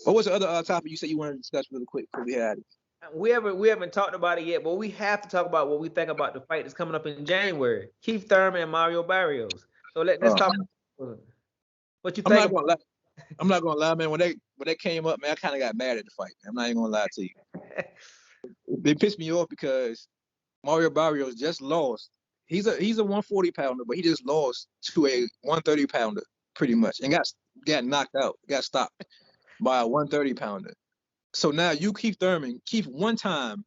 What was the other topic you said you wanted to discuss really quick before we had it? We haven't talked about it yet, but we have to talk about what we think about the fight that's coming up in January. Keith Thurman and Mario Barrios. So let's Oh, talk what you I'm think not about. gonna lie. I'm not gonna lie, man. When they came up, man, I kind of got mad at the fight. I'm not even gonna lie to you. They pissed me off because Mario Barrios just lost. He's a 140 pounder, but he just lost to a 130 pounder pretty much, and got knocked out, got stopped by a 130 pounder. So now you Keith Thurman, Keith one shot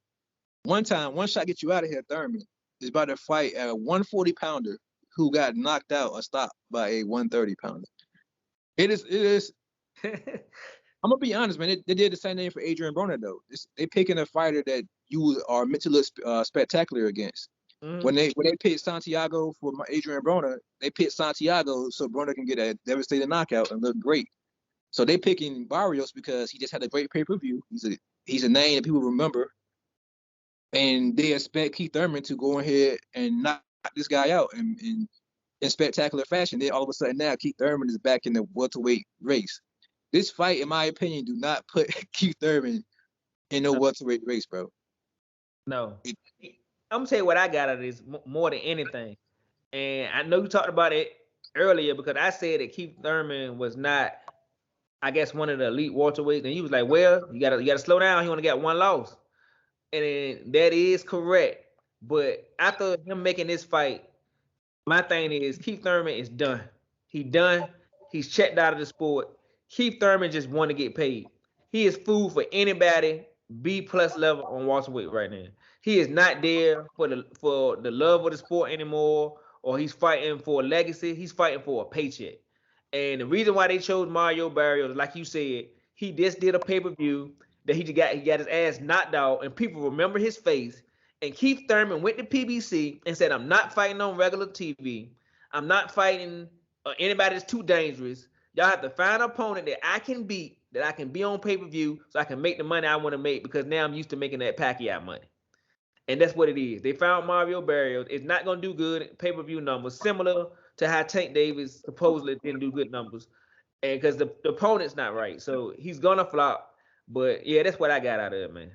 get you out of here. Thurman is about to fight a 140 pounder who got knocked out or stopped by a 130 pounder. It is. I'm gonna be honest, man. They did the same thing for Adrian Broner though. They picking a fighter that you are meant to look spectacular against. Mhm. When they picked Santiago for Adrian Broner, they picked Santiago so Broner can get a devastating knockout and look great. So they picking Barrios because he just had a great pay-per-view. He's a name that people remember, and they expect Keith Thurman to go ahead and knock this guy out in spectacular fashion. Then all of a sudden now Keith Thurman is back in the welterweight race. This fight, in my opinion, do not put Keith Thurman in no No, welterweight race, bro. no. It, I'm gonna tell you what I got out of this more than anything. And I know you talked about it earlier because I said that Keith Thurman was not, I guess, one of the elite welterweights, and he was like, "Well, you gotta slow down. He only got one loss," and that is correct. But after him making this fight, my thing is Keith Thurman is done. He done. He's checked out of the sport. Keith Thurman just want to get paid. He is food for anybody B plus level on welterweight right now. He is not there for the love of the sport anymore, or he's fighting for a legacy. He's fighting for a paycheck. And the reason why they chose Mario Barrios, like you said, he just did a pay per view that he got his ass knocked out, and people remember his face. And Keith Thurman went to PBC and said, "I'm not fighting on regular TV. I'm not fighting anybody that's too dangerous. Y'all have to find an opponent that I can beat, that I can be on pay per view, so I can make the money I want to make because now I'm used to making that Pacquiao money." And that's what it is. They found Mario Barrios. It's not gonna do good pay per view numbers, similar to how Tank Davis supposedly didn't do good numbers, and because the opponent's not right, so he's gonna flop. But yeah, that's what I got out of it, man.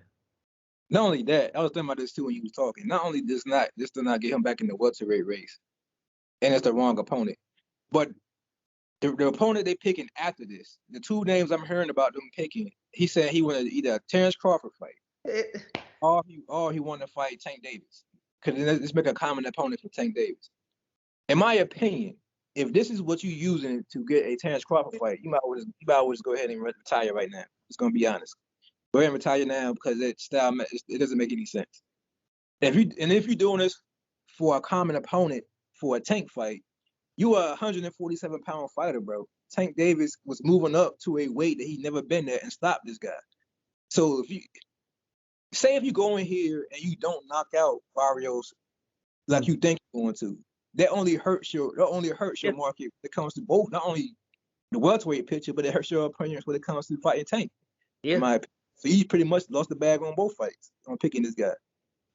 not only that, I was thinking about this too when you was talking. Not only does not get him back in the welterweight race, and it's the wrong opponent, but the opponent they picking after this, the two names I'm hearing about them picking, he said he wanted either a Terrence Crawford fight or he wanted to fight Tank Davis. Because let's make a common opponent for Tank Davis. In my opinion, if this is what you're using to get a Terrence Crawford fight, you might always go ahead and retire right now. It's gonna be honest. Go ahead and retire now because it doesn't make any sense. If you're doing this for a common opponent for a Tank fight, you are a 147-pound fighter, bro. Tank Davis was moving up to a weight that he's never been there and stopped this guy. So if you go in here and you don't knock out Barrios like you think you're going to, that only hurts your market when it comes to both, not only the welterweight picture, but it hurts your opponents when it comes to fighting Tank. In Yeah, my opinion. So he pretty much lost the bag on both fights on picking this guy.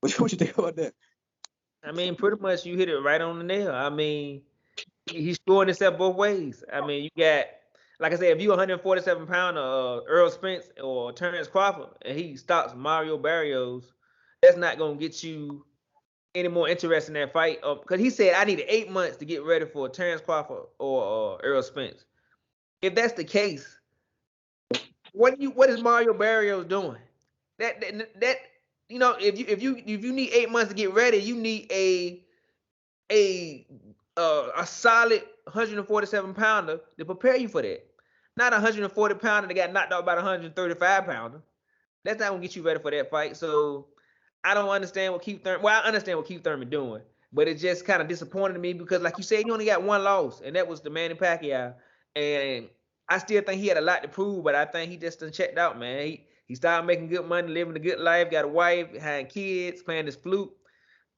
What you think about that? I mean, pretty much you hit it right on the nail. I mean, he's scoring himself both ways. I mean, you got, like I said, if you 147 pounder Earl Spence or Terrence Crawford and he stops Mario Barrios, that's not gonna get you any more interest in that fight. Because he said I needed 8 months to get ready for Terrence Crawford or Earl Spence. If that's the case, what is Mario Barrios doing? That if you need 8 months to get ready, you need a a solid 147 pounder to prepare you for that. Not a 140 pounder that got knocked out by a 135 pounder. That's not gonna get you ready for that fight. So I don't understand what Keith Thurman. Well, I understand what Keith Thurman doing, but it just kind of disappointed me because, like you said, he only got one loss, and that was the Manny Pacquiao. And I still think he had a lot to prove, but I think he just done checked out, man. He started making good money, living a good life, got a wife, had kids, playing his flute,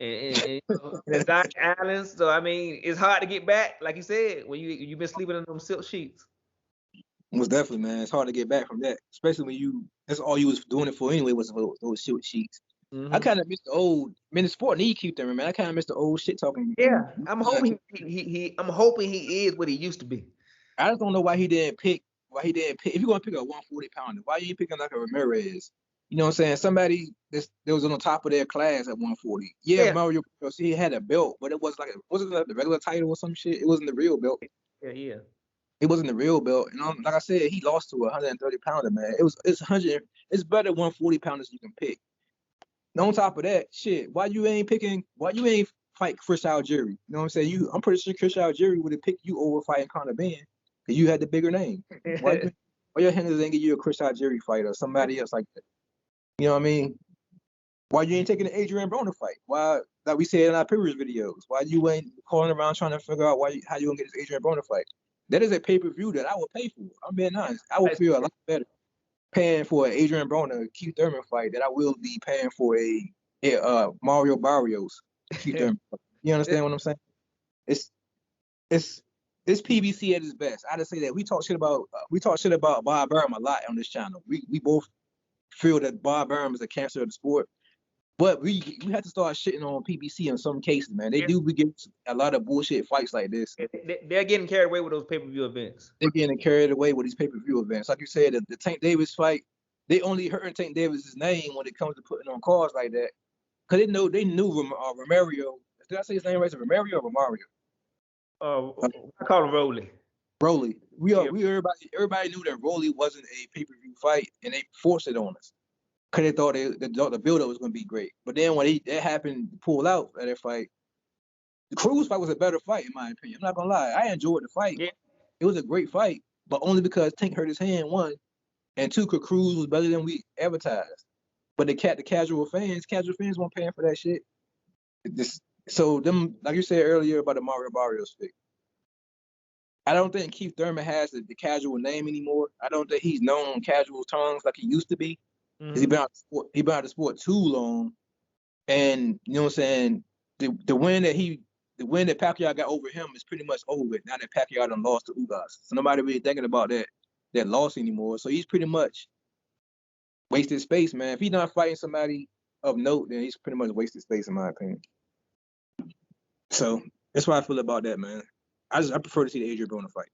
and exotic islands. So I mean, it's hard to get back, like you said, when you've been sleeping in them silk sheets. Most definitely, man. It's hard to get back from that, especially when that's all you was doing it for anyway was those shit sheets. I Hmm. kind of miss the old, man. The sport need keep them, man. I kind of miss the old shit talking. Yeah, I'm hoping I'm hoping he is what he used to be. I just don't know why he didn't pick. why he didn't pick. If you're gonna pick a 140 pounder, why you ain't picking like a Ramirez? You know what I'm saying? Somebody that was on the top of their class at 140. Yeah, Yeah. Mario, see, he had a belt, but it was like wasn't like the regular title or some shit. It wasn't the real belt. Yeah. It wasn't the real belt. And like I said, he lost to a 130 pounder, man. It's 100. It's better 140 pounders you can pick. And on top of that, shit, why you ain't fight Chris Algieri? You know what I'm saying? I'm pretty sure Chris Algieri would have picked you over fighting Conor Ben because you had the bigger name. Why your handlers ain't give you a Chris Algieri fight or somebody else like that? You know what I mean? Why you ain't taking the Adrian Broner fight? Why, like we said in our previous videos, why you ain't calling around trying to figure out how you gonna get this Adrian Broner fight? That is a pay-per-view that I would pay for. I'm being honest. I would feel a lot better paying for an Adrian Broner Keith Thurman fight than I will be paying for a Mario Barrios Keith Thurman fight. You understand what I'm saying? It's PBC at its best. I just say that we talk shit about Bob Burnham a lot on this channel. We both feel that Bob Burnham is a cancer of the sport. But we have to start shitting on PBC in some cases, man. They do get a lot of bullshit fights like this. They're getting carried away with those pay-per-view events. They're getting carried away with these pay-per-view events. Like you said, the Tank Davis fight, they only heard Tank Davis' name when it comes to putting on cards like that. Because they knew Romario. Did I say his name right? Is it Romario or Romario? I call him Rolly. Rolly. Everybody knew that Rolly wasn't a pay-per-view fight, and they forced it on us. Because they thought the build-up was going to be great. But then when it happened to pull out of that fight, the Cruz fight was a better fight, in my opinion. I'm not going to lie. I enjoyed the fight. Yeah. It was a great fight, but only because Tank hurt his hand, one, and two, because Cruz was better than we advertised. But the casual fans weren't paying for that shit. So them, like you said earlier about the Mario Barrios pick, I don't think Keith Thurman has the casual name anymore. I don't think he's known on casual tongues like he used to be. Mm-hmm. He been out of the sport too long, and you know what I'm saying. The win that Pacquiao got over him is pretty much over with. Now that Pacquiao done lost to Ugas, so nobody really thinking about that loss anymore. So he's pretty much wasted space, man. If he's not fighting somebody of note, then he's pretty much wasted space, in my opinion. So that's what I feel about that, man. I prefer to see the Adrian Broner fight.